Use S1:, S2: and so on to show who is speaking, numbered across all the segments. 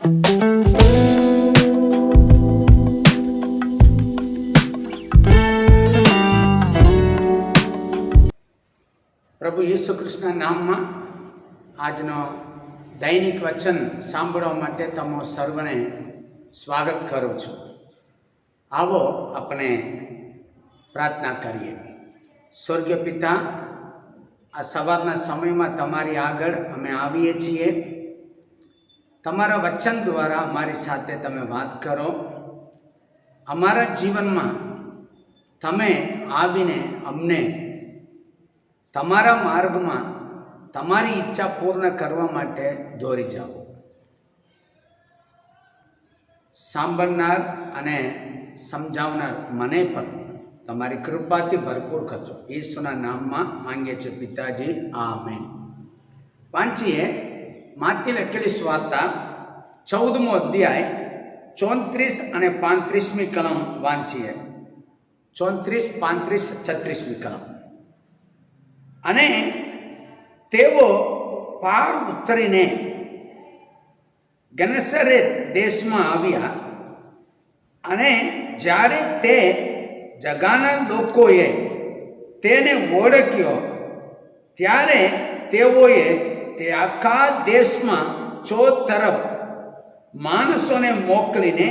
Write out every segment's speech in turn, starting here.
S1: પ્રભુ ઈસુ કૃષ્ણ નામમાં આજનો દૈનિક વચન સાંભળવા માટે તમો સર્વને સ્વાગત કરું છું. આવો આપણે પ્રાર્થના કરીએ. સ્વર્ગીય પિતા, આ સવારના સમયમાં તમારી આગળ અમે આવીએ છીએ. તમારા વચન દ્વારા અમારી સાથે તમે વાત કરો. અમારા જીવનમાં તમે આવીને અમને તમારા માર્ગમાં તમારી ઈચ્છા પૂર્ણ કરવા માટે દોરી જાઓ. સાંભળનાર અને સમજાવનાર મને પણ તમારી કૃપાથી ભરપૂર કરજો. ઈસુના નામમાં માંગીએ છીએ પિતાજી, આમેન. વાંચીએ માથી લખેલી સુવાર્તા 14મો અધ્યાય 34 અને 35મી કલમ વાંચીએ. 34, 35, 36મી કલમ. અને તેઓ પાર ઉતરીને ગેનેસરેત દેશમાં આવ્યા. અને જ્યારે તે જગાના લોકોએ તેને ઓળખ્યો ત્યારે તેઓએ તે આખા દેશમાં ચોતરફ માણસોને મોકલીને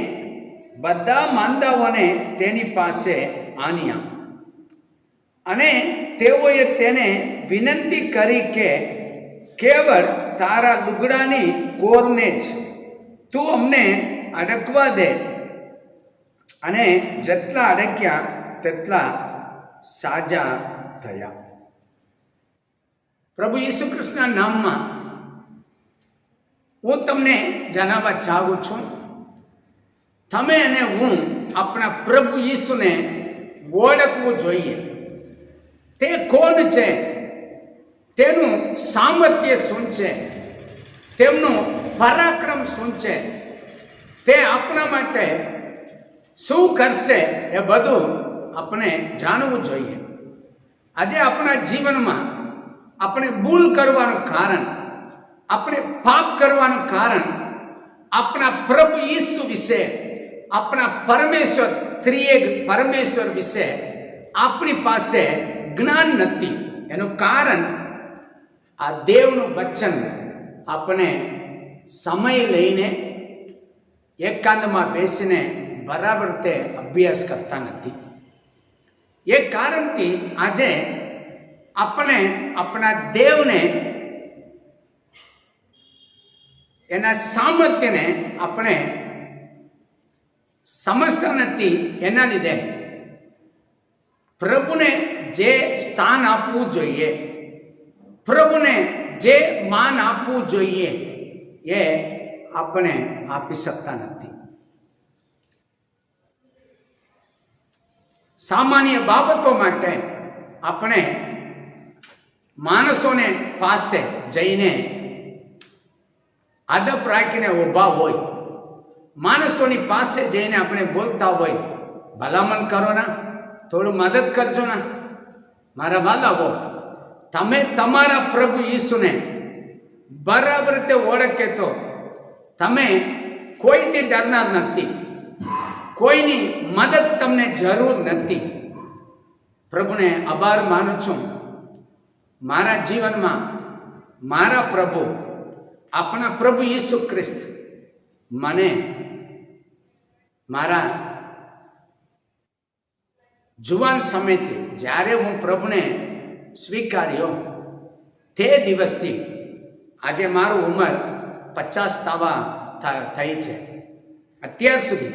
S1: બધા માંદાઓને તેની પાસે આન્યા. અને તેઓએ તેને વિનંતી કરી કે કેવળ તારા લુગડાની કોરને જ તું અમને અડકવા દે. અને જેટલા અડક્યા તેટલા સાજા થયા. પ્રભુ ઈસુ કૃષ્ણના નામમાં હું તમને જણાવવા ચાહું છું, તમે અને હું આપણા પ્રભુ ઈસુને ઓળખવું જોઈએ. તે કોણ છે, તેનું સામર્થ્ય શું છે, તેમનું પરાક્રમ શું છે, તે આપણા માટે શું કરશે, એ બધું આપણે જાણવું જોઈએ. આજે આપણા જીવનમાં આપણે ભૂલ કરવાનું કારણ, આપણે પાપ કરવાનું કારણ આપણા પ્રભુ ઈસુ વિશે, આપણા પરમેશ્વર ત્રિએક પરમેશ્વર વિશે આપણી પાસે જ્ઞાન નથી. એનું કારણ આ દેવનું વચન આપણે સમય લઈને એકાંતમાં બેસીને બરાબર તે અભ્યાસ કરતા નથી. એ કારણથી આજે આપણે આપણા દેવને, એના સામર્થ્યને આપણે સમજતા નથી. એના લીધે પ્રભુને જે સ્થાન આપવું જોઈએ, પ્રભુને જે માન આપવું જોઈએ, એ આપણે આપી શકતા નથી. સામાન્ય બાબતો માટે આપણે માણસોને પાસે જઈને આદપ રાખીને ઊભા હોય, માણસોની પાસે જઈને આપણે બોલતા હોય, ભલામણ કરો ના, થોડું મદદ કરજો ના. મારા વાલાઓ, તમે તમારા પ્રભુ ઈસુને બરાબર રીતે ઓળખે તો તમે કોઈથી ડરનાર નથી. કોઈની મદદ તમને જરૂર નથી. પ્રભુને આભાર માનું છું. મારા જીવનમાં મારા પ્રભુ, આપણા પ્રભુ ઈસુ ખ્રિસ્ત મને મારા જુવાન સમયથી, જ્યારે હું પ્રભુને સ્વીકાર્યો તે દિવસથી આજે મારું ઉંમર 50 થઈ છે. અત્યાર સુધી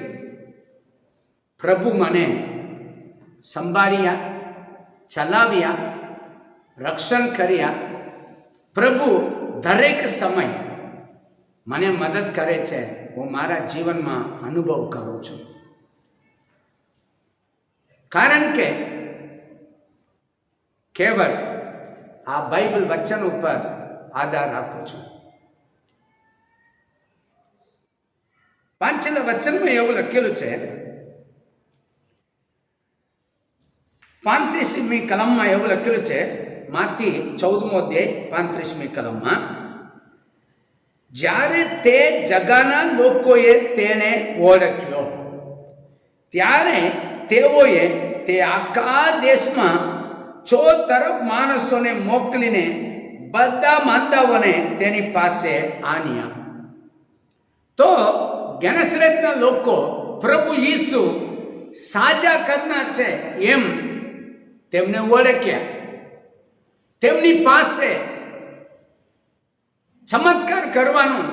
S1: પ્રભુ મને સંભાળ્યા, ચલાવ્યા, રક્ષણ કર્યા. પ્રભુ દરેક સમય મને મદદ કરે છે. હું મારા જીવનમાં અનુભવ કરું છું. કારણ કે કેવળ આ બાઇબલ વચન ઉપર આધાર રાખું છું. વાંચેલા વચનમાં એવું લખેલું છે, 35મી કલમમાં એવું લખેલું છે, માથી 14મો અધ્યાય 35મી કલમમાં, જ્યારે તે જગાના લોકોએ તેને ઓળખ્યો ત્યારે તેઓએ તે આખા દેશમાં ચો તરફ માણસોને મોકલીને બધા માંદાઓને તેની પાસે આણ્યા. તો ગેનેસરેતના લોકો પ્રભુ ઈસુ સાજા કરનાર છે એમ તેમને ઓળખ્યા. તેમની પાસે ચમત્કાર કરવાનું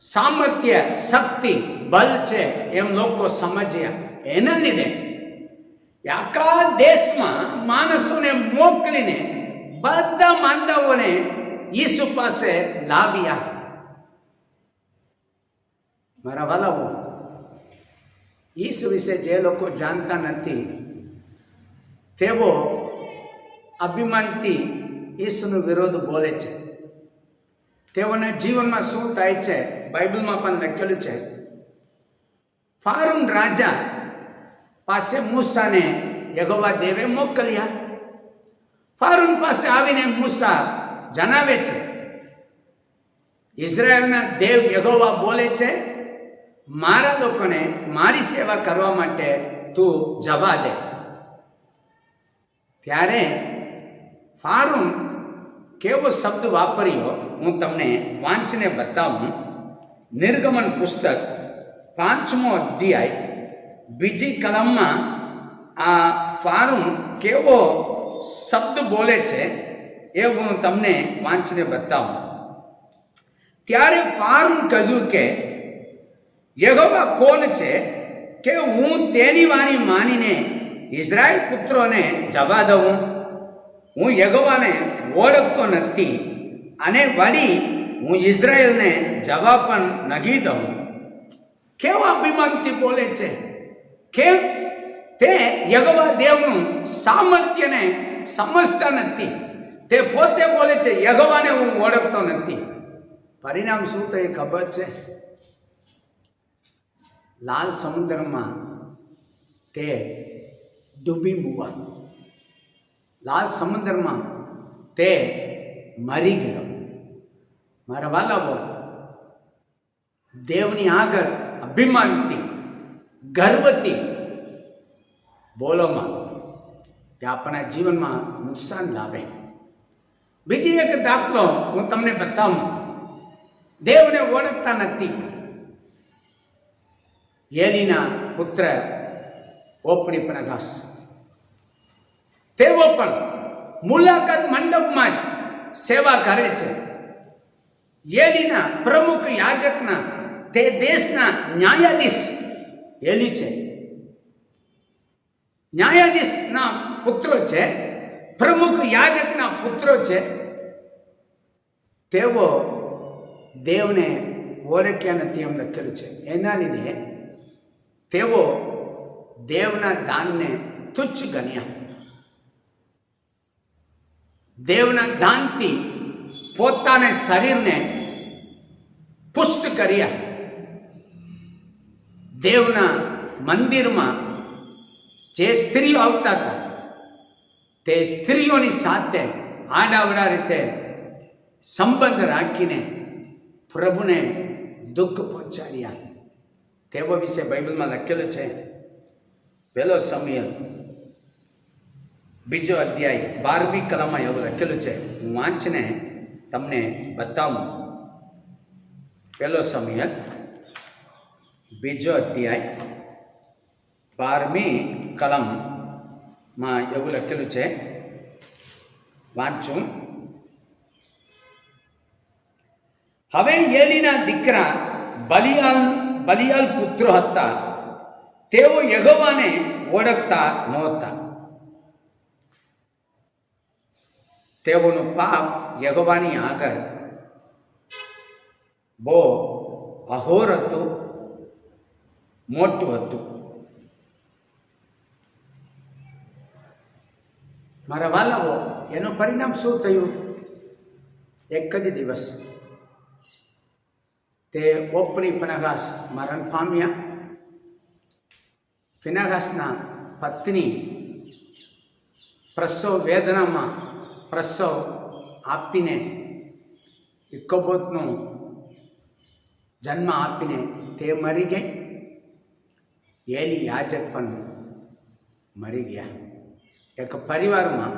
S1: સામર્થ્ય, શક્તિ, બળ છે એમ લોકો સમજ્યા. એના લીધે આખા દેશમાં માણસોને મોકલીને બધા માંદાઓને ઈસુ પાસે લાવ્યા. મારા વાલાઓ, ઈસુ વિશે જે લોકો જાણતા નથી તેઓ અભિમાનથી ઈસુનો વિરોધ બોલે છે. તેઓના જીવનમાં શું થાય છે બાઇબલમાં પણ લખેલું છે. ફારૂન રાજા પાસે મૂસાને યહોવા દેવે મોકલ્યા. ફારૂન પાસે આવીને મૂસા જણાવે છે, ઇઝરાયલના દેવ યહોવા બોલે છે, મારા લોકોને મારી સેવા કરવા માટે તું જવા દે. ત્યારે ફારૂન કેવો શબ્દ વાપર્યો હું તમને વાંચને બતાવું. નિર્ગમન પુસ્તક 5મો અધ્યાય 2જી કલમમાં આ ફારૂન કેવો શબ્દ બોલે છે એ હું તમને વાંચને બતાવું. ત્યારે ફારૂન કહ્યું કે યહોવા કોણ છે કે હું તેની વાણી માનીને ઇઝરાયલ પુત્રોને જવા દઉં? હું યહોવાને ઓળખતો નથી અને વળી હું ઇઝરાયલને જવા પણ નહીં દઉં. કેવા અભિમાનથી બોલે છે. કેમ? તે યહોવા દેવનું સામર્થ્યને સમજતા નથી. તે પોતે બોલે છે યહોવાને હું ઓળખતો નથી. પરિણામ શું થયું ખબર છે? લાલ સમુદ્રમાં તે ડૂબી મુવા. લાલ સમુદ્રમાં તે મરી ગયો. મારા વાલાઓ, દેવની આગળ અભિમાનથી, ગર્વથી બોલોમાં તે આપણા જીવનમાં નુકસાન લાવે. બીજી એક દાખલો હું તમને બતાવું. દેવને ઓળખતા નથી. એલીના પુત્ર ઓપણી પ્રકાશ, તેઓ પણ મુલાકાત મંડપમાં જ સેવા કરે છે. એલીના પ્રમુખ યાજકના, તે દેશના ન્યાયાધીશ એલી છે. ન્યાયાધીશના પુત્રો છે, પ્રમુખ યાજકના પુત્રો છે. તેઓ દેવને ઓળખ્યા નથી એમ લખેલું છે. એના લીધે તેઓ દેવના દાનને તુચ્છ ગણ્યા. દેવના દાનથી પોતાને શરીરને પુષ્ટ કર્યા. દેવના મંદિરમાં જે સ્ત્રીઓ આવતા હતા તે સ્ત્રીઓની સાથે આડાવડા રીતે સંબંધ રાખીને પ્રભુને દુઃખ પહોંચાડ્યા. તેઓ વિશે બાઇબલમાં લખેલું છે. 1 સમુએલ 2 અધ્યાય 12મી કલમમાં એવું લખેલું છે. હું વાંચને તમને બતાવું. 1 સમુએલ 2 અધ્યાય 12મી કલમમાં એવું લખેલું છે. વાંચું. હવે એલીના દીકરા બલિયાલ પુત્રો હતા. તેઓ યહોવાને ઓળખતા નહોતા. તેઓનું પાપ યહોવાની આગળ બહુ અહોર હતું, મોટું હતું. મારા વાલાઓ, એનું પરિણામ શું થયું? એક જ દિવસ તે ઓપણી ફિનાહાસ મરણ પામ્યા. ફિનાહાસના પત્ની પ્રસવ વેદનામાં પ્રસવ આપીને ઇકોબોતનું જન્મ આપીને તે મરી ગઈ. એલી યાજક પણ મરી ગયા. એક પરિવારમાં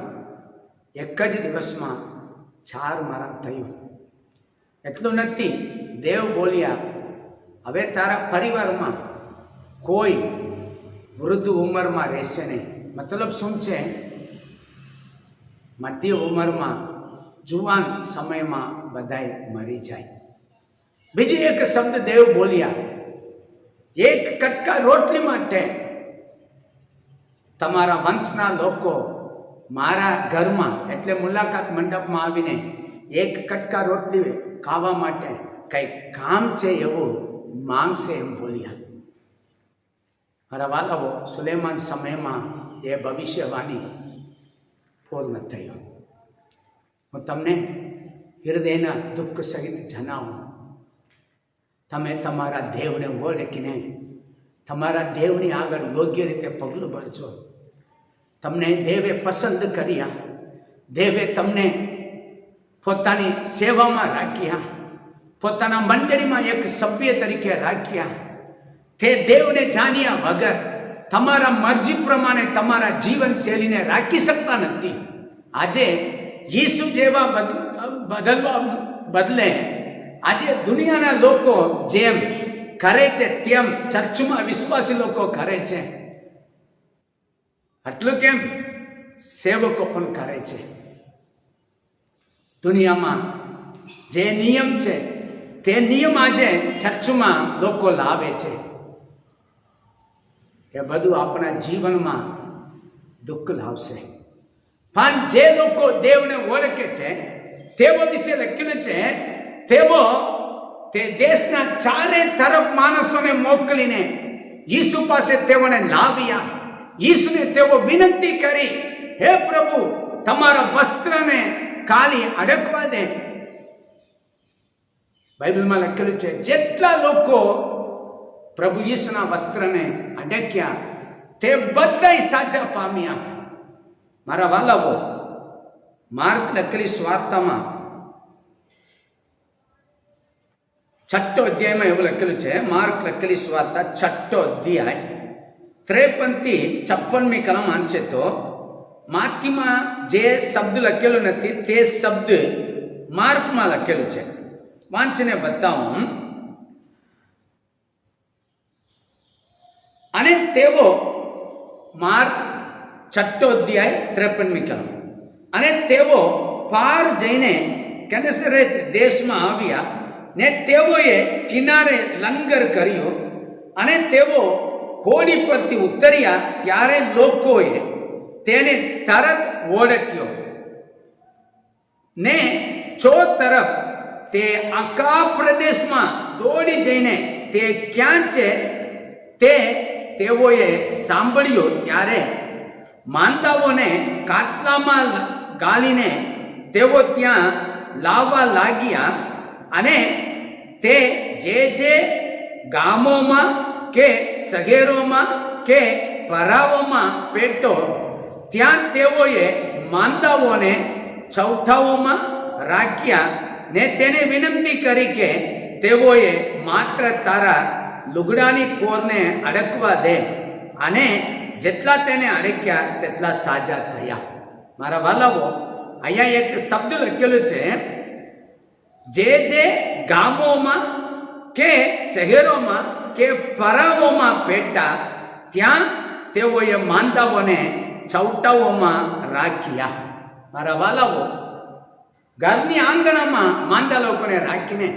S1: એક જ દિવસમાં 4 મરણ થયું. એટલું નથી, દેવ બોલ્યા, હવે તારા પરિવારમાં કોઈ વૃદ્ધ ઉંમરમાં રહેશે નહીં. મતલબ શું છે? મધ્ય ઉંમરમાં, જુવાન સમયમાં બધાય મરી જાય. બીજી એક શબ્દ દેવ બોલ્યા, એક કટકા રોટલી માટે તમારા વંશના લોકો મારા ઘરમાં એટલે મુલાકાત મંડપમાં આવીને એક કટકા રોટલી ખાવા માટે કંઈ કામ છે એવું માંગશે એમ બોલ્યા. મારા વાલાઓ, સુલેમાન સમયમાં એ ભવિષ્યવાણી પૂર્ણ થયો. હું તમને હૃદયના દુઃખ સહિત જણાવું, તમે તમારા દેવને ઓળખીને તમારા દેવની આગળ યોગ્ય રીતે પગલું ભરજો. તમને દેવે પસંદ કર્યા, દેવે તમને પોતાની સેવામાં રાખ્યા, પોતાના મંડળીમાં એક સભ્ય તરીકે રાખ્યા. તે દેવને જાણ્યા વગર તમારા મરજી પ્રમાણે તમારા જીવનશૈલીને રાખી શકતા નથી. આજે યીશુ જેવા બદલવા બદલે આજે દુનિયાના લોકો જેમ કરે છે તેમ ચર્ચમાં વિશ્વાસી લોકો કરે છે. આટલું કેમ? સેવકો પણ કરે છે. દુનિયામાં જે નિયમ છે તે નિયમ આજે ચર્ચમાં લોકો લાવે છે. એ બધું આપણા જીવનમાં દુઃખ લાવશે. પણ જે લોકો દેવને ઓળખે છે તેઓ વિશે લખ્યું છે, તેઓ તે દેશના ચારે તરફ માણસોને મોકલીને યીશુ પાસે તેઓને લાવ્યા. યીશુને તેઓ વિનંતી કરી, હે પ્રભુ, તમારા વસ્ત્રને કાલી અડકવા દે. બાઇબલમાં લખેલું છે, જેટલા લોકો પ્રભુ યીશુના વસ્ત્રને અડક્યા તે બધા સાજા પામ્યા. મારા વાલાઓ, માર્ક લખેલી સ્વાર્થમાં 6 અધ્યાયમાં એવું લખેલું છે, માર્ક લખેલી સ્વાર્થા 6 અધ્યાય 53 થી 56મી કલમ વાંચે તો માથીમાં જે શબ્દ લખેલો નથી તે શબ્દ માર્કમાં લખેલું છે. વાંચીને બતાવું. અને તેઓ, માર્ક 6 અધ્યાય 53મી કલમ, અને તેઓ પાર જઈને કેનેસરેત દેશમાં આવ્યા ને તેઓએ કિનારે લંગર કર્યો. અને તેઓ હોડી પરથી ઉતર્યા ત્યારે લોકોએ તેને તરત ઓળખ્યો ને ચો તરફ તે આખા પ્રદેશમાં દોડી જઈને તે ક્યાં છે તે તેઓએ સાંભળ્યું. ત્યારે માંદાઓને કાટલામાં ગાળીને તેઓ ત્યાં લાવવા લાગ્યા. અને તે જે ગામોમાં કે શહેરોમાં કે પરાઓમાં પેટો ત્યાં તેઓએ માંદાઓને ચૌઠાઓમાં રાખ્યા ને તેને વિનંતી કરી કે તેઓએ માત્ર તારા લુગડાની કોરને અડકવા દે. અને જેટલા તેને અડક્યા તેટલા સાજા થયા. મારા વાલાઓ, અહીંયા એક શબ્દ લખેલું છે, જે ગામોમાં કે શહેરોમાં કે પરાઓમાં પેટા ત્યાં તેઓએ માંદાઓને ચૌટાઓમાં રાખ્યા. મારા વાલાઓ, ઘરની આંગણામાં માંદા લોકોને રાખીને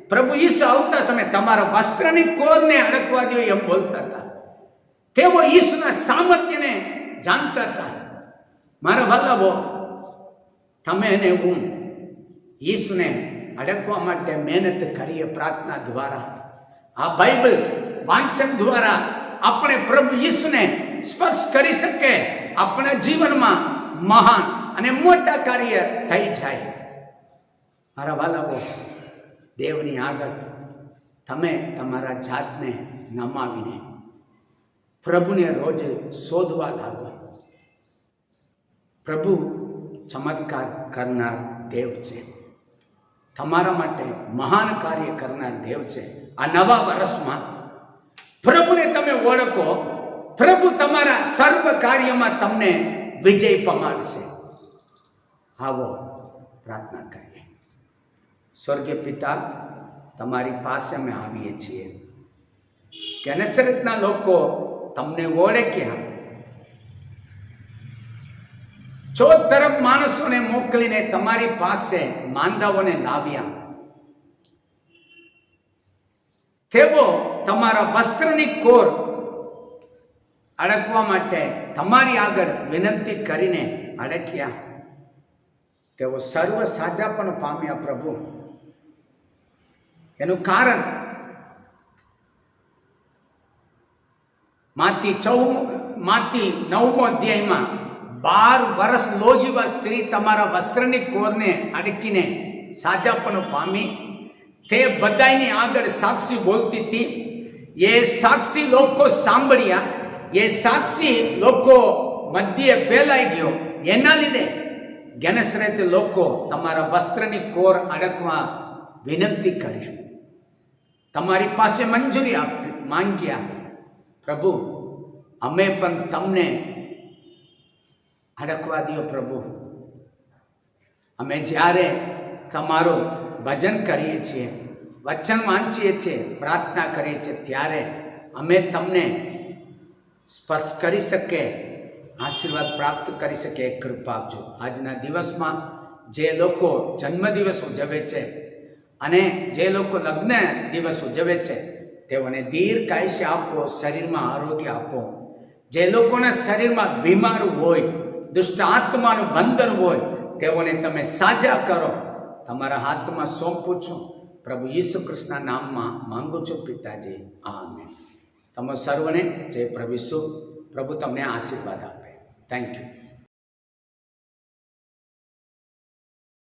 S1: પ્રભુ ઈસુ આવતા સમયે તમારા વસ્ત્રની કોરને અડકવા દો એમ બોલતા હતા. તેઓ ઈસુના સામર્થ્યને જાણતા હતા. મારા વાલાઓ, તમે અને હું ઈસુને અડકવા માટે મહેનત કરીએ. પ્રાર્થના દ્વારા, આ બાઇબલ વાંચન દ્વારા આપણે પ્રભુ ઈસુને સ્પર્શ કરી શકે. આપણા જીવનમાં મહાન અને મોટા કાર્ય થઈ જાય. મારા વાલાઓ, દેવની આગળ તમે તમારા જાતને નમાવીને પ્રભુને રોજ શોધવા લાગો. પ્રભુ ચમત્કાર કરનાર દેવ છે. તમારા માટે મહાન કાર્ય કરનાર દેવ છે. આ નવા વર્ષમાં પ્રભુને તમે ઓળખો. પ્રભુ તમારા સર્વ કાર્યમાં તમને વિજય પમાડશે. આવો પ્રાર્થના કરીએ. સ્વર્ગીય પિતા, તમારી પાસે અમે આવીએ છીએ. ગેનેસરેતના લોકો તમને ઓળખ્યા. 14 તરફ માણસોને મોકલીને તમારી પાસે માંદાઓને લાવ્યા. તેઓ તમારા વસ્ત્રની કોર અડકવા માટે તમારી આગળ વિનંતી કરીને અડક્યા. તેઓ સર્વ સાજા પણ પામ્યા. પ્રભુ, એનું કારણ માથી 9મો અધ્યાયમાં 12 વર્ષ લોહીવા સ્ત્રી તમારા વસ્ત્રની કોરને અડકીને સાજાપણું પામી. તે બધાની આગળ સાક્ષી બોલતી હતી. એ સાક્ષી લોકો સાંભળ્યા. એ સાક્ષી લોકો મધ્યે ફેલાઈ ગયો. એના લીધે ગેનેસરેત લોકો તમારા વસ્ત્રની કોર અડકવા વિનંતી કરી. તમારી પાસે મંજૂરી માંગ્યા. પ્રભુ, અમે પણ તમને અડકવા દો. પ્રભુ, અમે જ્યારે તમારું ભજન કરીએ છીએ, વચન વાંચીએ છીએ, પ્રાર્થના કરીએ છીએ, ત્યારે અમે તમને સ્પર્શ કરી શકે, આશીર્વાદ પ્રાપ્ત કરી શકે એ કૃપા આપજો. આજના દિવસમાં જે લોકો જન્મદિવસ ઉજવે છે અને જે લોકો લગ્ન દિવસ ઉજવે છે, તેઓને દીર્ઘાયુષ્ય આપો, શરીરમાં આરોગ્ય આપો. જે લોકોના શરીરમાં બીમાર હોય, દુષ્ટ આત્માનું બંધન હોય, તેઓને તમે સાજા કરો. તમારા હાથમાં સોંપું છું. પ્રભુ ઈસુ કૃષ્ણના નામમાં માંગુ છું પિતાજી, આમેન. તમે સર્વને જય પ્રભુ ઈસુ. પ્રભુ તમને આશીર્વાદ આપે. Thank you.